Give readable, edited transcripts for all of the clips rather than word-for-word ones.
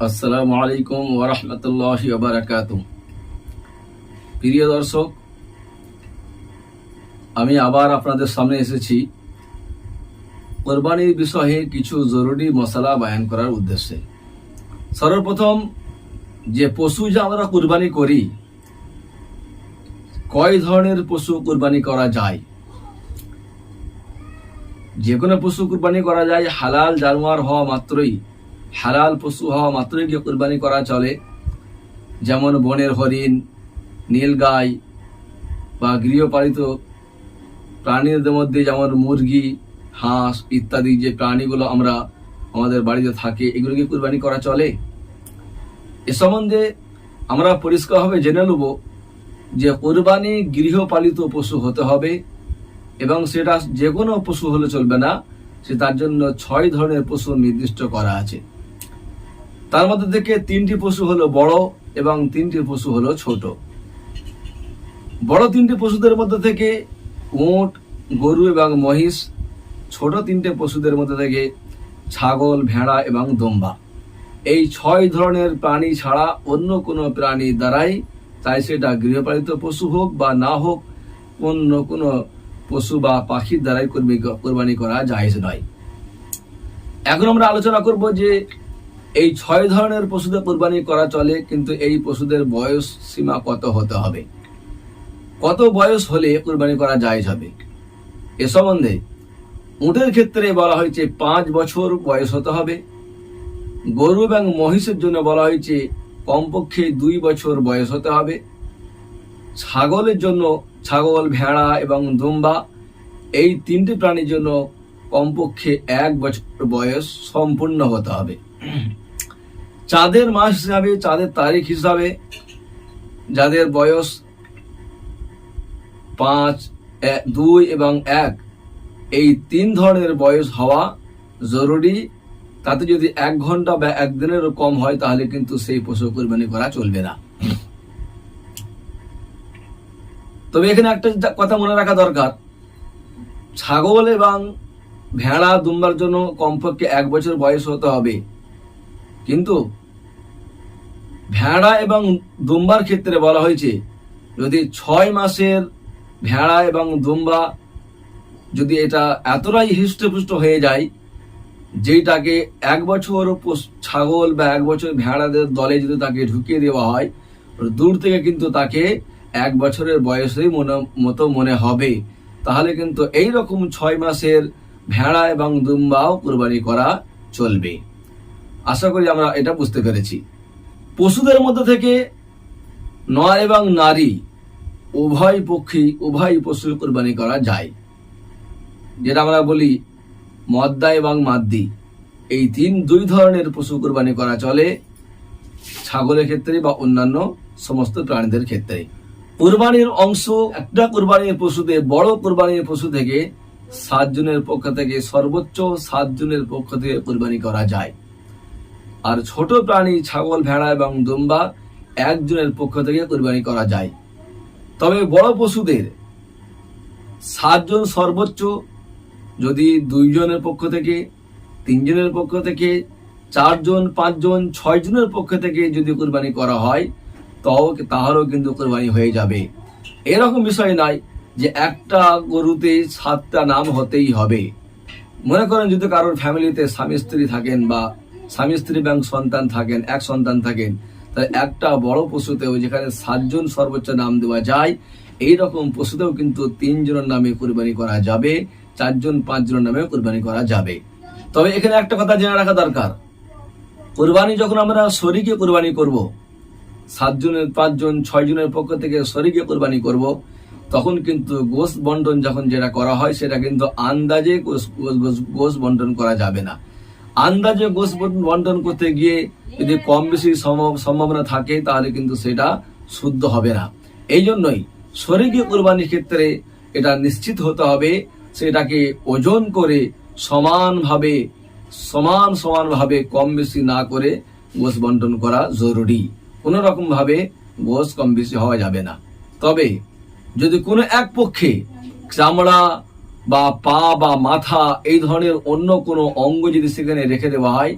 আসসালামু আলাইকুম ওয়া রাহমাতুল্লাহি ওয়া বারাকাতুহু। প্রিয় দর্শক, আমি আবার আপনাদের সামনে এসেছি কোরবানির বিষয়ে কিছু জরুরি মশলা বয়ান করার উদ্দেশ্যে। সর্বপ্রথম, যে পশু যে আমরা কুরবানি করি, কয় ধরনের পশু কুরবানি করা যায়। যে কোনো পশু কুরবানি করা যায়, হালাল জানোয়ার হওয়া মাত্রই, হালাল পশু হওয়া মাত্রই গিয়ে কুরবানি করা চলে। যেমন বনের হরিণ, নীলগাই বা গৃহপালিত প্রাণীদের মধ্যে যেমন মুরগি, হাঁস ইত্যাদি যে প্রাণীগুলো আমরা আমাদের বাড়িতে থাকে, এগুলোকে কুরবানি করা চলে। এ সম্বন্ধে আমরা পরিষ্কারভাবে জেনে নেব যে কুরবানি গৃহপালিত পশু হতে হবে এবং সেটা যে কোনো পশু হলে চলবে না। সে তার জন্য 6 ধরনের পশু নির্দিষ্ট করা আছে। তার মধ্যে থেকে 3টি পশু হলো বড় এবং 3টি পশু হলো ছোট। বড় 3টি পশুদের মধ্যে থেকে উট, গরু এবং মহিষ। ছোট 3টে পশুদের মধ্যে থেকে ছাগল, ভেড়া এবং দম্বা। এই 6 ধরনের প্রাণী ছাড়া অন্য কোনো প্রাণী দ্বারাই, তাই সেটা গৃহপালিত পশু হোক বা না হোক, অন্য কোনো পশু বা পাখির দ্বারাই কোরবানি করা জায়েজ নয়। এখন আমরা আলোচনা করব যে এই 6 ধরনের পশুদের কোরবানি করা চলে, কিন্তু এই পশুদের বয়স সীমা কত হতে হবে, কত বয়স হলে কোরবানি করা জায়েজ হবে। এ সম্বন্ধে উটের ক্ষেত্রে বলা হয়েছে 5 বছর বয়স হতে হবে। গরু এবং মহিষের জন্য বলা হয়েছে কমপক্ষে 2 বছর বয়স হতে হবে। ছাগলের জন্য ছাগল, ভেড়া এবং দুম্বা, এই 3টি প্রাণীর জন্য কমপক্ষে 1 বছর বয়স সম্পূর্ণ হতে হবে। চাঁদের মাস হিসাবে, চাঁদের তারিখ হিসাবে যাদের বয়স 5, 2 এবং 1, এই 3 ধরনের বয়স হওয়া জরুরি। তাতে যদি 1 ঘন্টা বা 1 দিনেরও কম হয়, তাহলে কিন্তু সেই পশু কুরবানি করা চলবে না। তবে এখানে একটা কথা মনে রাখা দরকার, ছাগল এবং ভেড়া, দুম্বার জন্য কমপক্ষে 1 বছর বয়স হতে হবে। কিন্তু ভেড়া এবং দুম্বার ক্ষেত্রে বলা হয়েছে যদি 6 মাসের ভেড়া এবং দুম্বা যদি এটা এতটাই হৃষ্টপুষ্ট হয়ে যায়, যেটাকে 1 বছর ছাগল বা 1 বছর ভেড়াদের দলে যদি তাকে ঢুকিয়ে দেওয়া হয়, দূর থেকে কিন্তু তাকে 1 বছরের বয়সেই মতো মনে হবে। তাহলে কিন্তু এই রকম 6 মাসের ভেড়া এবং দুম্বাও কুরবানি করা চলবে। আশা করি আমরা এটা বুঝতে পেরেছি। পশুদের মধ্যে থেকে নর এবং নারী উভয় পশু কুরবানি করা যায়, যেটা আমরা বলি মদ্দা এবং মাদ্দি। এই 2 ধরনের পশু কুরবানি করা চলে, ছাগলের ক্ষেত্রে বা অন্যান্য সমস্ত প্রাণীদের ক্ষেত্রে। কুরবানির অংশ, একটা কুরবানির পশুতে, বড় কুরবানির পশু থেকে 7 জনের পক্ষ থেকে, সর্বোচ্চ 7 জনের পক্ষ থেকে কুরবানি করা যায়। আর ছোট প্রাণী ছাগল, ভেড়া এবং দুম্বা 1 জনের পক্ষ থেকে কুরবানি করা যায়। তবে বড় পশুদের 7 জন সর্বোচ্চ, যদি 2 জনের পক্ষ থেকে, 3 জনের পক্ষ থেকে, 4 জন, 5 জন, 6 জনের পক্ষ থেকে যদি কুরবানি করা হয়, তাহলেও কিন্তু কুরবানি হয়ে যাবে। এরকম বিষয় নয় যে একটা গরুতে 7টা নাম হতেই হবে। মনে করেন যদি কারোর ফ্যামিলিতে স্বামী স্ত্রী থাকেন বা স্বামী স্ত্রী এবং সন্তান থাকেন, 1 সন্তান থাকেন, তাহলে একটা বড় পশুতেও যেখানে 7 জন সর্বোচ্চ নাম দেওয়া যায়, এইরকম পশুতেও কিন্তু 3 জনের নামে কুরবানি করা যাবে, 4 জন, 5 জনের নামে কুরবানি করা যাবে। তবে এখানে একটা কথা জেনে রাখা দরকার, কুরবানি যখন আমরা শরীকে কুরবানি করব, 7 জনের, 5 জন, 6 জনের পক্ষ থেকে শরীকে কুরবানি করব, তখন কিন্তু গোশত বন্টন যখন যেটা করা হয়, সেটা কিন্তু আন্দাজে গোশত বন্টন করা যাবে না। আন্দাজে গোশত বন্টন করতে গিয়ে যদি কম বেশি সম্ভাবনা থাকে, তাহলে কিন্তু সেটা শুদ্ধ হবে না। এই জন্যই শরীকে কুরবানির ক্ষেত্রে এটা নিশ্চিত হতে হবে, সেটাকে ওজন করে সমানভাবে কম বেশি না করে গোশত বন্টন করা জরুরি। কোনো রকম ভাবে গোশত কম বেশি হওয়া যাবে না। তবে যদি কোনো এক পক্ষে চামড়া বা পা বা মাথা, এই ধরনের অন্য কোনো অঙ্গ যদি সেখানে রেখে দেওয়া হয়,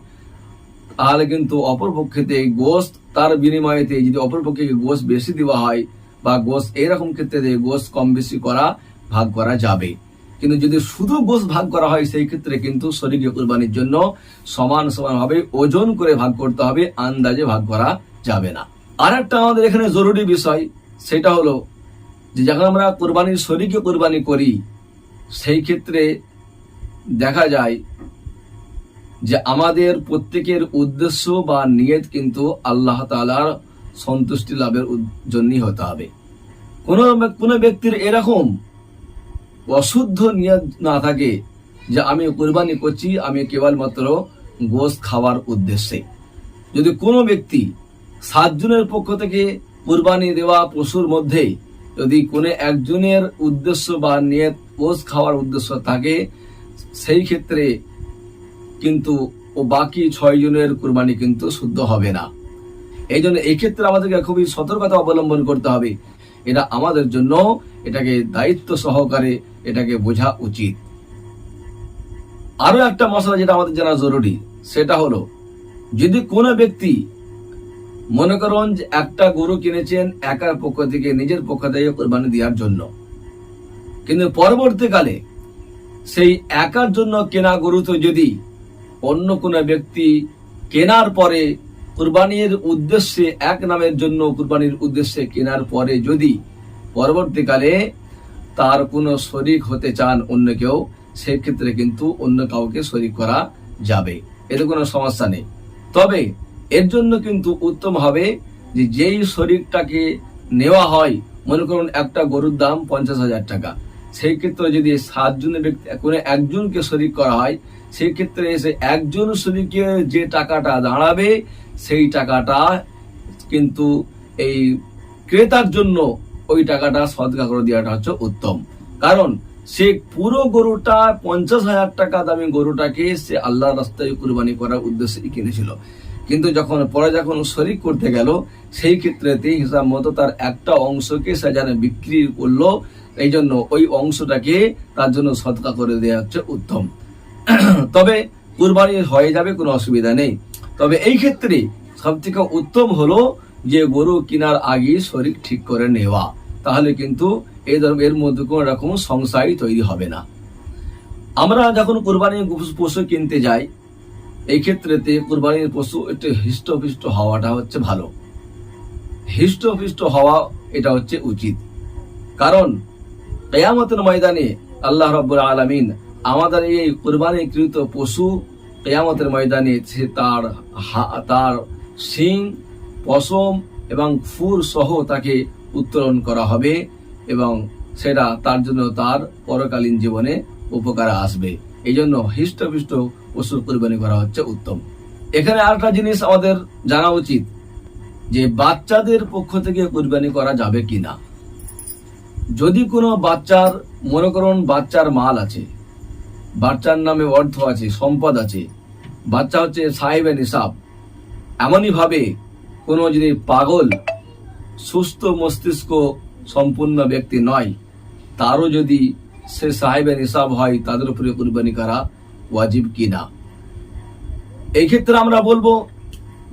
তাহলে কিন্তু অপরপক্ষেতে গোশত তার বিনিময়েতে যদি অপরপক্ষে গোশত বেশি দেওয়া হয় বা গোশত এরকম ক্ষেত্রে গোশত কম বেশি করা ভাগ করা যাবে। কিন্তু যদি শুধু গোশত ভাগ করা হয় সেই ক্ষেত্রে কিন্তু শরীকে কুরবানির জন্য সমান সমান ভাবে ওজন করে ভাগ করতে হবে, আন্দাজে ভাগ করা যাবে না। আর একটা আমাদের এখানে জরুরি বিষয়, সেটা হলো যে যখন আমরা কুরবানির শরীকে কুরবানি করি সেই ক্ষেত্রে দেখা যায় যে আমাদের প্রত্যেকের উদ্দেশ্য বা নিয়ত কিন্তু আল্লাহ তাআলার সন্তুষ্টি লাভের জন্যই হতে হবে। কোন ব্যক্তির এরকম অশুদ্ধ নিয়ত না থাকে যে আমি কুরবানি করছি আমি কেবলমাত্র গোশত খাওয়ার উদ্দেশ্যে। যদি কোনো ব্যক্তি 7 জনের পক্ষ থেকে কুরবানি দেওয়া পশুর মধ্যে যদি কোনো একজনের উদ্দেশ্য বা নিয়ত গোশত খাওয়ার উদ্দেশ্য থাকে সেই ক্ষেত্রে কিন্তু ও বাকি 6 জনের কুরবানি কিন্তু শুদ্ধ হবে না। এই জন্য এই ক্ষেত্রে আমাদেরকে খুবই সতর্কতা অবলম্বন করতে হবে। এটা আমাদের জন্য এটাকে দায়িত্ব সহকারে এটাকে বোঝা উচিত। আরো একটা মশলা যেটা আমাদের জানা জরুরি, সেটা হলো যদি কোনো ব্যক্তি মনে করুন যে একটা গরু কিনেছেন একার পক্ষ থেকে, নিজের পক্ষ থেকে কুরবানি দেওয়ার জন্য, কিন্তু পরবর্তীকালে সেই একার জন্য কেনা গরুতে যদি অন্য কোনো ব্যক্তি কেনার পরে কুরবানির উদ্দেশ্যে এক নামের জন্য কুরবানির উদ্দেশ্যে কেনার পরে যদি পরবর্তীকালে তার কোনো শরীক হতে চান অন্য কেউ, সেক্ষেত্রে কিন্তু অন্য কাউকে শরীক করা যাবে, এতে কোনো সমস্যা নেই। তবে এর জন্য কিন্তু উত্তম হবে যে যেই শরীকটাকে নেওয়া হয়, মনে করুন একটা গরুর দাম 50,000 টাকা, সেই ক্ষেত্রে যদি 7 জনের ব্যক্তি কোনো একজনকে শরীক করা হয় সেই ক্ষেত্রে এসে একজন শরীকের যে টাকাটা দাঁড়াবে সেই টাকাটা কিন্তু এই ক্রেতার জন্য ওই টাকাটা সদকা করে দেওয়াটা হচ্ছে উত্তম। কারণ সে পুরো গরুটা 50,000 টাকা দামি গরুটাকে সে আল্লাহর রাস্তায় কুরবানি করার উদ্দেশ্যে কিনেছিল, কিন্তু যখন শরীক করতে গেল সেই ক্ষেত্রেতে হিসাব মতো তার একটা অংশকে সে যেন বিক্রি করলো, এই জন্য ওই অংশটাকে তার জন্য সদকা করে দেওয়া হচ্ছে উত্তম। তবে কুরবানি হয়ে যাবে, কোনো অসুবিধা নেই। তবে এই ক্ষেত্রে সব থেকে উত্তম হলো যে গরু কেনার আগে শরীক ঠিক করে নেওয়া, তাহলে কিন্তু এর মধ্যে কোন রকম সংশয় তৈরি হবে না। আমরা যখন কুরবানির পশু কিনতে যাই এই ক্ষেত্রেতে কুরবানির পশু একটু হৃষ্টপুষ্ট হওয়াটা হচ্ছে ভালো, হৃষ্টপুষ্ট হওয়া এটা হচ্ছে উচিত। কারণ কিয়ামতের ময়দানে আল্লাহ রাব্বুল আলামিন আমাদের এই কুরবানিকৃত পশু কিয়ামতের ময়দানে তার শিং, পশম এবং ফুর সহ তাকে উত্তোলন করা হবে এবং সেটা তার জন্য তার পরকালীন জীবনে উপকারে আসবে। এই জন্য হৃষ্টপুষ্ট পশুর কুরবানি করা হচ্ছে উত্তম। এখানে আরেকটা জিনিস আমাদের জানা উচিত যে বাচ্চাদের পক্ষ থেকে কুরবানি করা যাবে কিনা। যদি কোনো বাচ্চার, মনে করুন বাচ্চার মাল আছে, বাচ্চার নামে অর্থ আছে, সম্পদ আছে, বাচ্চা হচ্ছে সাহেবে নিসাব, এমনই ভাবে কোনো যদি পাগল সুস্থ মস্তিষ্ক সম্পূর্ণ ব্যক্তি নয়, তারও যদি সে সাহেবে নিসাব হয়, তাদের উপরে কুরবানি করা ওয়াজিব কিনা। এই ক্ষেত্রে আমরা বলবো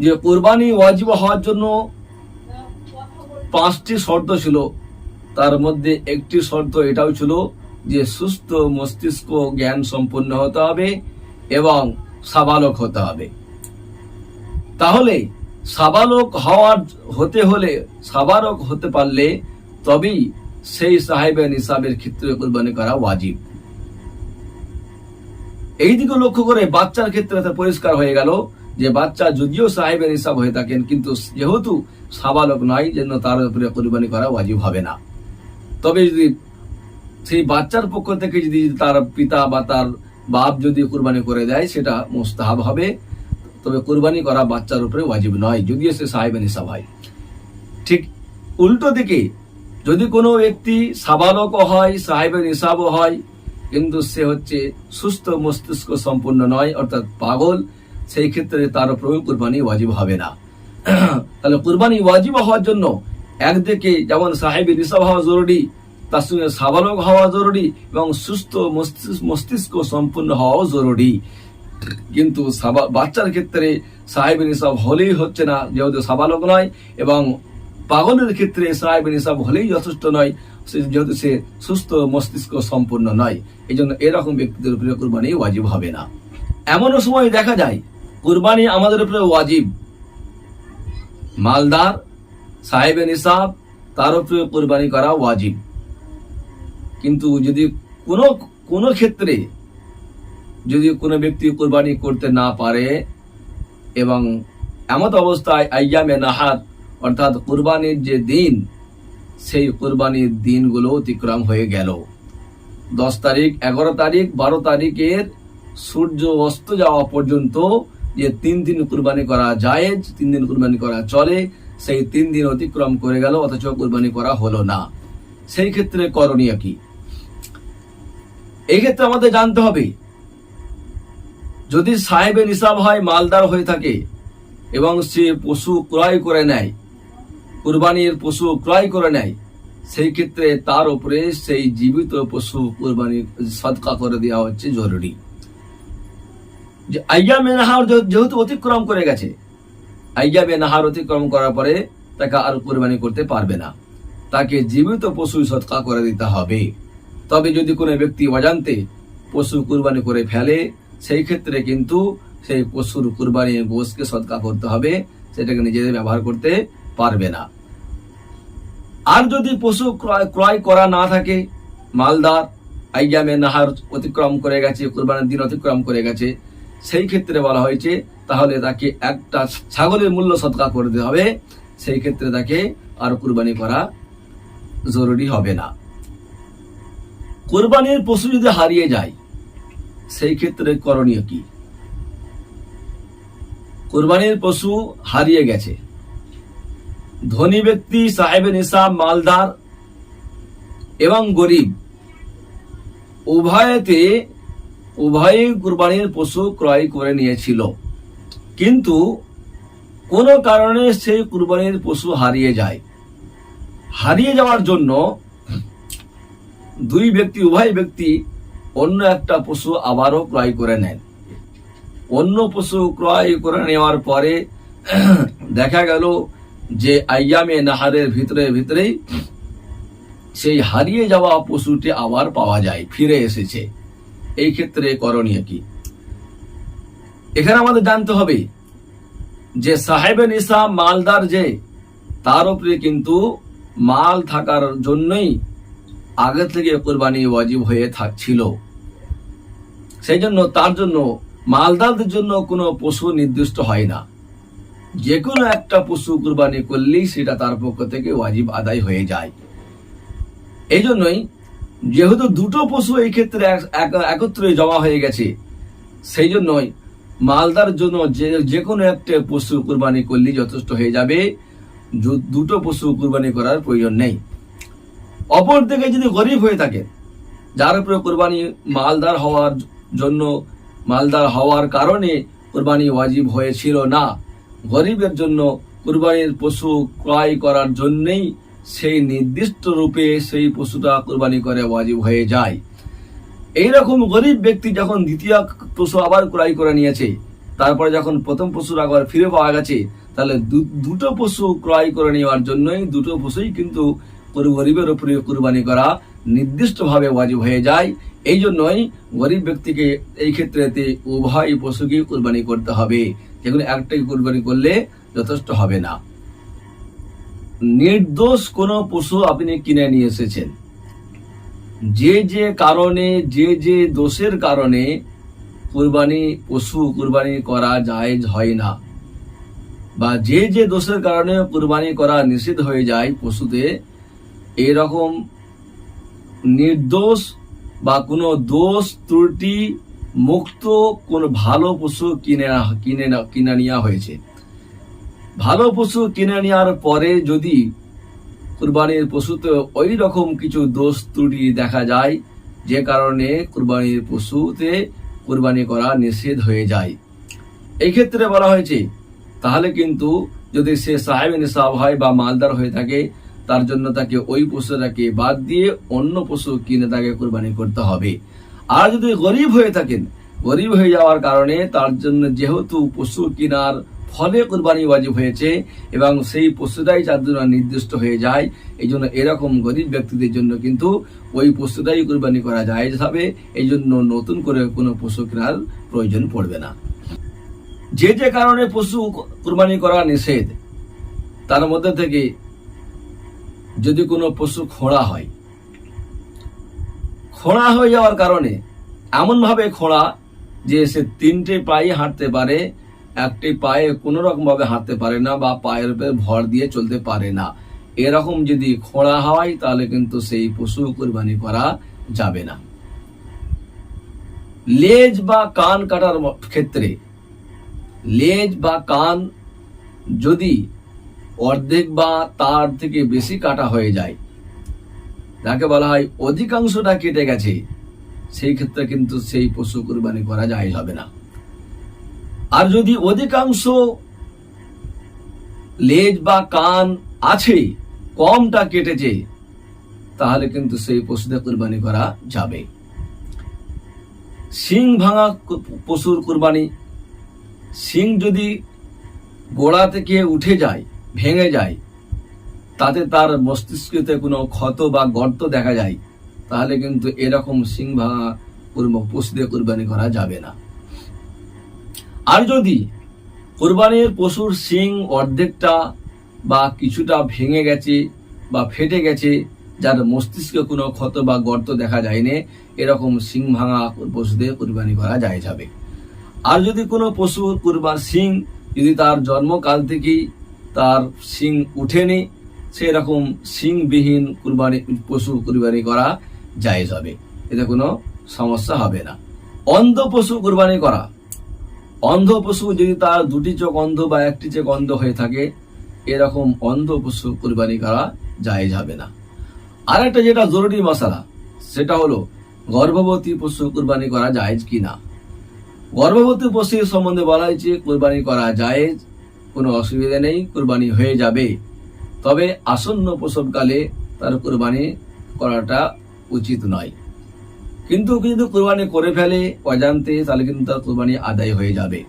যে কুরবানি ওয়াজিব হওয়ার জন্য 5টি শর্ত ছিল, তার মধ্যে একটি শর্ত এটাও ছিল যে সুস্থ মস্তিষ্ক জ্ঞান সম্পন্ন হতে হবে এবং সাবালক হতে হবে। তাহলে সাবালক হতে পারলে তবেই সেই সাহেবে নিসাবের ক্ষেত্রে কুরবানি করা ওয়াজিব। এই দিকে লক্ষ্য করে বাচ্চার ক্ষেত্রে পরিষ্কার হয়ে গেল যে বাচ্চা যদিও সাহেবে নিসাব হয়ে থাকেন কিন্তু যেহেতু সাবালক নয় জন্য তার উপরে কুরবানি করা ওয়াজিব হবে না। তবে যদি সেই বাচ্চার পক্ষ থেকে যদি তার পিতা বা তার বাপ যদি কুরবানি করে দেয় সেটা মুস্তাহাব হবে, তবে কুরবানি করা বাচ্চার উপরে ওয়াজিব নয় যদিও সে সাহেবে নিসাব হয়। ঠিক উল্টো দিকে যদি কোনো ব্যক্তি সাবালকও হয়, সাহেবে নিসাবও হয়, কিন্তু সে হচ্ছে সুস্থ মস্তিষ্ক সম্পন্ন নয় অর্থাৎ পাগল, সেই ক্ষেত্রে তার উপরে কুরবানি ওয়াজিব হবে না। তাহলে কুরবানি ওয়াজিব হওয়ার জন্য একদিকে যেমন সাহেবে নিসাব হওয়া জরুরি, তার সঙ্গে সাবালক হওয়া জরুরি এবং সুস্থ মস্তিষ্ক সম্পন্ন হওয়াও জরুরি। কিন্তু বাচ্চার ক্ষেত্রে সাহেব নিসাব হলেই হচ্ছে না, যেহেতু সাবালক নয়, এবং পাগলের ক্ষেত্রে সাহেব নিসাব হলেই যথেষ্ট নয়, যেহেতু সে সুস্থ মস্তিষ্ক সম্পূর্ণ নয়। এই জন্য এরকম ব্যক্তিদের উপরে কুরবানি ওয়াজিব হবে না। এমনও সময় দেখা যায় কুরবানি আমাদের উপরে ওয়াজিব, মালদার সাহেব নিসাব তার উপরে কুরবানি করা ওয়াজিব, কিন্তু যদি কোনো ক্ষেত্রে যদি কোনো ব্যক্তি কুরবানি করতে না পারে এবং এমত অবস্থায় আইয়ামে নাহার অর্থাৎ কুরবানির যে দিন, সেই কুরবানির দিনগুলো অতিক্রম হয়ে গেল, 10 তারিখ, 11 তারিখ, 12 তারিখের সূর্য অস্ত যাওয়া পর্যন্ত যে 3 দিন কুরবানি করা জায়েজ, 3 দিন কুরবানি করা চলে, সেই 3 দিন অতিক্রম করে গেল অথচ কুরবানি করা হলো না। সেই ক্ষেত্রে করণীয় কি? এই ক্ষেত্রে আমাদের জানতে হবে, যদি সাহেবে নিসাব হয়, মালদার হয়ে থাকে এবং সে পশু ক্রয় করে নেয়, কুরবানির পশু ক্রয় করে নেয়, সেই ক্ষেত্রে তার উপরে সেই জীবিত পশু কুরবানি সদকা করে দেওয়া হচ্ছে জরুরি। যে আইয়ামে নাহার যেহেতু অতিক্রম করে গেছে, আইয়ামে নাহার অতিক্রম করার পরে তাকে আর কুরবানি করতে পারবে না, তাকে জীবিত পশু সদকা করে দিতে হবে। তবে যদি কোনো ব্যক্তি অজান্তে পশু কুরবানি করে ফেলে, সেই ক্ষেত্রে কিন্তু সেই পশুর কুরবানির গোশকে সদকা করতে হবে, সেটাকে নিজেদের ব্যবহার করতে পারবে না। আর যদি পশু ক্রয় করা না থাকে, মালদার আইয়ামে নাহার অতিক্রম করে গেছে, কুরবানির দিন অতিক্রম করে গেছে, সেই ক্ষেত্রে বলা হয়েছে তাহলে তাকে একটা ছাগলের মূল্য সদকা করে দিতে হবে, সেই ক্ষেত্রে তাকে আর কুরবানি করা জরুরি হবে না। কুরবানির পশু যদি হারিয়ে যায়, সেই ক্ষেত্রে করণীয় কি? কুরবানির পশু হারিয়ে গেছে, ধনী ব্যক্তি সাহেবে নিসাব, মালদার এবং গরিব উভয়ে কুরবানির পশু ক্রয় করে নিয়েছিল, কিন্তু কোনো কারণে সেই কুরবানির পশু হারিয়ে যায়। হারিয়ে যাওয়ার জন্য উভয় ব্যক্তি অন্য একটা পশু আবারও ক্রয় করে নেন। অন্য পশু ক্রয় করে নেওয়ার পরে দেখা গেল যে আইয়ামে নাহারের ভিতরেই সেই হারিয়ে যাওয়া পশুটি আবার পাওয়া যায়, ফিরে এসেছে। এই ক্ষেত্রে করণীয় কি? এখানে আমাদের জানতে হবে যে সাহেবে নিসাব মালদার যে, তার উপরে কিন্তু মাল থাকার জন্যই আগে থেকে কুরবানি ওয়াজিব হয়ে থাকছিল, সেই জন্য তার জন্য মালদারদের জন্য কোনো পশু নির্দিষ্ট হয় না, যে কোনো একটা পশু কুরবানি করলেই সেটা তার পক্ষ থেকে ওয়াজিব আদায় হয়ে যায়। এই জন্যই যেহেতু দুটো পশু এই ক্ষেত্রে একত্রে জমা হয়ে গেছে, সেই জন্যই মালদার জন্য যে কোনো একটা পশু কুরবানি করলেই যথেষ্ট হয়ে যাবে, দুটো পশু কুরবানি করার প্রয়োজন নেই। অপর দিকে যদি গরিব হয়ে থাকে, যার উপরে কুরবানি মালদার হওয়ার কারণে কুরবানি ওয়াজিব হয়েছিল না, গরিবের জন্য কুরবানির পশু ক্রয় করার জন্যই সেই নির্দিষ্ট রূপে সেই পশুটা কুরবানি করে ওয়াজিব হয়ে যায়। এইরকম গরিব ব্যক্তি যখন দ্বিতীয় পশু আবার ক্রয় করে নিয়েছে, তারপরে যখন প্রথম পশুর আবার ফিরে পাওয়া গেছে, তাহলে দুটো পশু ক্রয় করে নেওয়ার জন্যই দুটো পশুই কিন্তু গরিবের উপরে কুরবানি করা নির্দিষ্টভাবে ওয়াজিব হয়ে যায়। এই জন্যই গরিব ব্যক্তিকে এই ক্ষেত্রে উভয় পশুকে কুরবানি করতে হবে, যেগুলো একটাই কুরবানি করলে যথেষ্ট হবে না। নির্দোষ কোন পশু আপনি কিনে নিয়ে এসেছেন, যে দোষের কারণে পশু কুরবানি করা জায়েজ হয় না, বা যে দোষের কারণে কুরবানি করা নিষিদ্ধ হয়ে যায় পশুতে, এরকম নির্দোষ বা কোনো দোষ ত্রুটি মুক্ত কোন ভালো পশু কিনে নেওয়া হয়েছে। ভালো পশু কিনে নেওয়ার পরে যদি কুরবানির পশুতে ওই রকম কিছু দোষ ত্রুটি দেখা যায়, যে কারণে কুরবানির পশুতে কুরবানি করা নিষেধ হয়ে যায়, এই ক্ষেত্রে বলা হয়েছে তাহলে কিন্তু যদি সে সাহেবে নিসাব হয় বা মালদার হয়ে থাকে, তার জন্য তাকে ওই পশুটাকে বাদ দিয়ে অন্য পশু কিনে তাকে কুরবানি করতে হবে। আর যদি গরিব হয়ে থাকেন, গরিব হয়ে যাওয়ার কারণে তার জন্য যেহেতু পশু কেনার ফলে কুরবানি ওয়াজিব হয়েছে এবং সেই পশুটাই যার জন্য নির্দিষ্ট হয়ে যায়, এই জন্য এরকম গরিব ব্যক্তিদের জন্য কিন্তু ওই পশুটাই কুরবানি করা যায় হবে। এই জন্য নতুন করে কোনো পশু কেনার প্রয়োজন পড়বে না। যে যে কারণে পশু কুরবানি করা নিষেধ, তার মধ্যে থেকে যদি কোনো পশু খোঁড়া হয়, খোঁড়া হয়ে যাওয়ার কারণে এমনভাবে খোঁড়া যে সে তিনটে পায়ে হাঁটতে পারে, একটি পায়ে কোনো রকম ভাবে হাঁটতে পারে না বা পায়ের উপরে ভর দিয়ে চলতে পারে না, এরকম যদি খোঁড়া হয় তাহলে কিন্তু সেই পশু কুরবানি করা যাবে না। লেজ বা কান কাটার ক্ষেত্রে লেজ বা কান যদি অর্ধেক বা তার থেকে বেশি কাটা হয়ে যায়, যাকে বলা হয় অধিকাংশটা কেটে গেছে, সেই ক্ষেত্রে কিন্তু সেই পশু কুরবানি করা যায় হবে না। আর যদি অধিকাংশ লেজ বা কান আছে, কমটা কেটেছে, তাহলে কিন্তু সেই পশুতে কুরবানি করা যাবে। শিং ভাঙা পশুর কুরবানি, শিং যদি গোড়া থেকে উঠে যায়, ভেঙে যায়, তাতে তার মস্তিষ্কতে কোনো ক্ষত বা গর্ত দেখা যায়, তাহলে কিন্তু এরকম শিং ভাঙা পশুতে কুরবানি করা যাবে না। আর যদি কুরবানির পশুর শিং অর্ধেকটা বা কিছুটা ভেঙে গেছে বা ফেটে গেছে, যার মস্তিষ্কে কোনো ক্ষত বা গর্ত দেখা যায়নি, এরকম শিং ভাঙা পশুদের কুরবানি করা যায় যাবে। আর যদি কোনো পশুর শিং যদি তার জন্মকাল থেকেই তার শিং উঠেনি, সেরকম শিংবিহীন পশু কুরবানি করা জায়েজ হবে, এতে কোনো সমস্যা হবে না। অন্ধ পশু কুরবানি করা, অন্ধ পশু যদি তার দুটি চোখ অন্ধ বা একটি চোখ অন্ধ হয়ে থাকে, এরকম অন্ধ পশু কুরবানি করা জায়েজ হবে না। আর একটা যেটা জরুরি মশলা, সেটা হলো গর্ভবতী পশু কুরবানি করা জায়েজ কিনা। গর্ভবতী পশুর সম্বন্ধে বলা হয়েছে কুরবানি করা জায়েজ, কোনো অসুবিধা নেই, কুরবানি হয়ে যাবে। তবে আসন্ন প্রসবকালে তার কুরবানি করাটা উচিত নয়। কিন্তু যদি কুরবানি করে ফেলে অজান্তে, তাহলে কিন্তু তার কুরবানি আদায় হয়ে যাবে।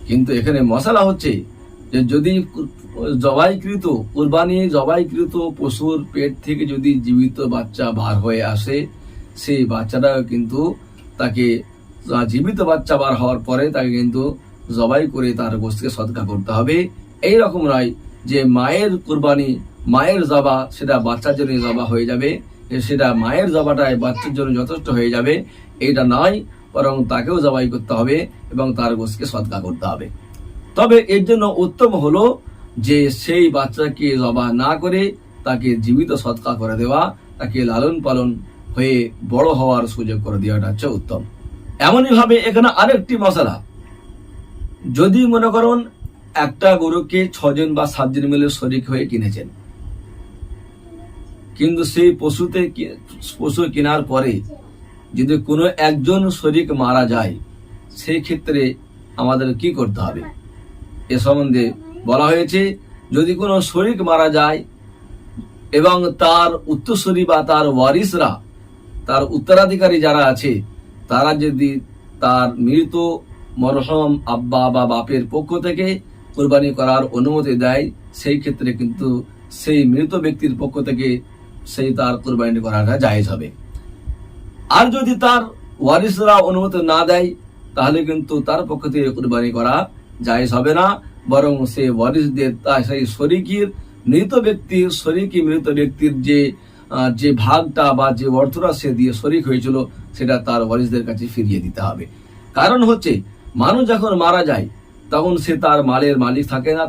কিন্তু এখানে মশলা হচ্ছে যে যদি জবাইকৃত পশুর পেট থেকে যদি জীবিত বাচ্চা বার হয়ে আসে, সেই বাচ্চাটা কিন্তু তাকে জীবিত বাচ্চা বার হওয়ার পরে তাকে কিন্তু জবাই করে তার গোশতকে সদকা করতে হবে। এই রকম নয় যে মায়ের কুরবানি, মায়ের জবা সেটা বাচ্চার জন্য জবা হয়ে যাবে, সেটা মায়ের জবাটায় বাচ্চার জন্য যথেষ্ট হয়ে যাবে, এইটা নয়, বরং তাকেও জবাই করতে হবে এবং তার গোশতকে সদকা করতে হবে। তবে এর জন্য উত্তম হলো যে সেই বাচ্চাকে জবা না করে তাকে জীবিত সদকা করে দেওয়া, তাকে লালন পালন হয়ে বড় হওয়ার সুযোগ করে দেওয়াটা হচ্ছে উত্তম। এমনই ভাবে এখানে আরেকটি মশলা, যদি মনে করুন একটা গরুকে 6 জন বা 7 জন মিলে শরিক হয়ে কিনেছেন, কিন্তু সেই পশু কেনার পরে যদি কোনো একজন শরিক মারা যায়, সেই ক্ষেত্রে আমাদের কি করতে হবে এ সম্বন্ধে বলা হয়েছে। যদি কোনো শরিক মারা যায় এবং তার উত্তরসূরি বা তার ওয়ারিসরা, তার উত্তরাধিকারী যারা আছে, তারা যদি তার মৃত মরহম আব্বা বা বাপের পক্ষ থেকে কুরবানি করার অনুমতি দেয়, সেই ক্ষেত্রে কিন্তু সেই মৃত ব্যক্তির পক্ষ থেকে সেই তার কুরবানি করাটা জায়েজ হবে। আর যদি তার ওয়ারিসরা অনুমতি না দেয়, তাহলে কিন্তু তার পক্ষ থেকে কুরবানি করা জায়েজ হবে না, বরং সেই ওয়ারিসদের সেই শরিকির মৃত ব্যক্তির যে ভাগটা বা যে অর্থটা সে দিয়ে শরিক হয়েছিল, সেটা তার ওয়ারিসদের কাছে ফিরিয়ে দিতে হবে। কারণ হচ্ছে মানুষ যখন মারা যায় তখন সে তার মালের মালিক থাকে না,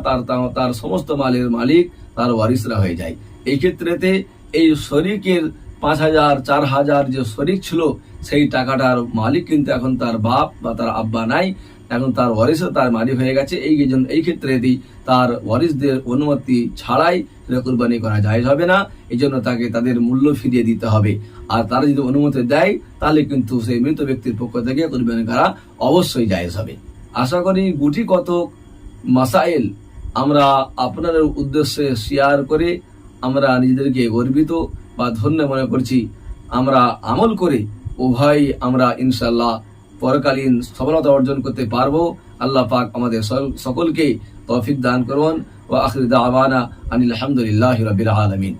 তার সমস্ত মালের মালিক তার ওয়ারিসরা হয়ে যায়। এই ক্ষেত্রেতে এই শরিকের 5,000 4,000 যে শরিক ছিল, সেই টাকাটার মালিক কিন্তু এখন তার বাপ বা তার আব্বা নাই, এখন তার ওয়ারিসও তার মালিক হয়ে গেছে। এই ক্ষেত্রে তার ওয়ারিসদের অনুমতি ছাড়াই কুরবানি করা জায়েজ হবে না, এই জন্য তাকে তাদের মূল্য ফিরিয়ে দিতে হবে। আর তারা যদি অনুমতি দেয়, তাহলে কিন্তু সেই মৃত ব্যক্তির পক্ষ থেকে কুরবানি করা অবশ্যই জায়েজ হবে। আশা করি গুটি কতক মাসাইল আমরা আপনাদের উদ্দেশ্যে শেয়ার করে আমরা নিজেদেরকে গর্বিত বা ধন্য মনে করছি। আমরা আমল করে উভয় আমরা ইনশাল্লাহ পরকালীন সফলতা অর্জন করতে পারবো। আল্লাহ পাক আমাদের সকলকে তৌফিক দান করুন। ওয়া আখিরু দাওয়ানা আনিল হামদুলিল্লাহি রাব্বিল আলামিন।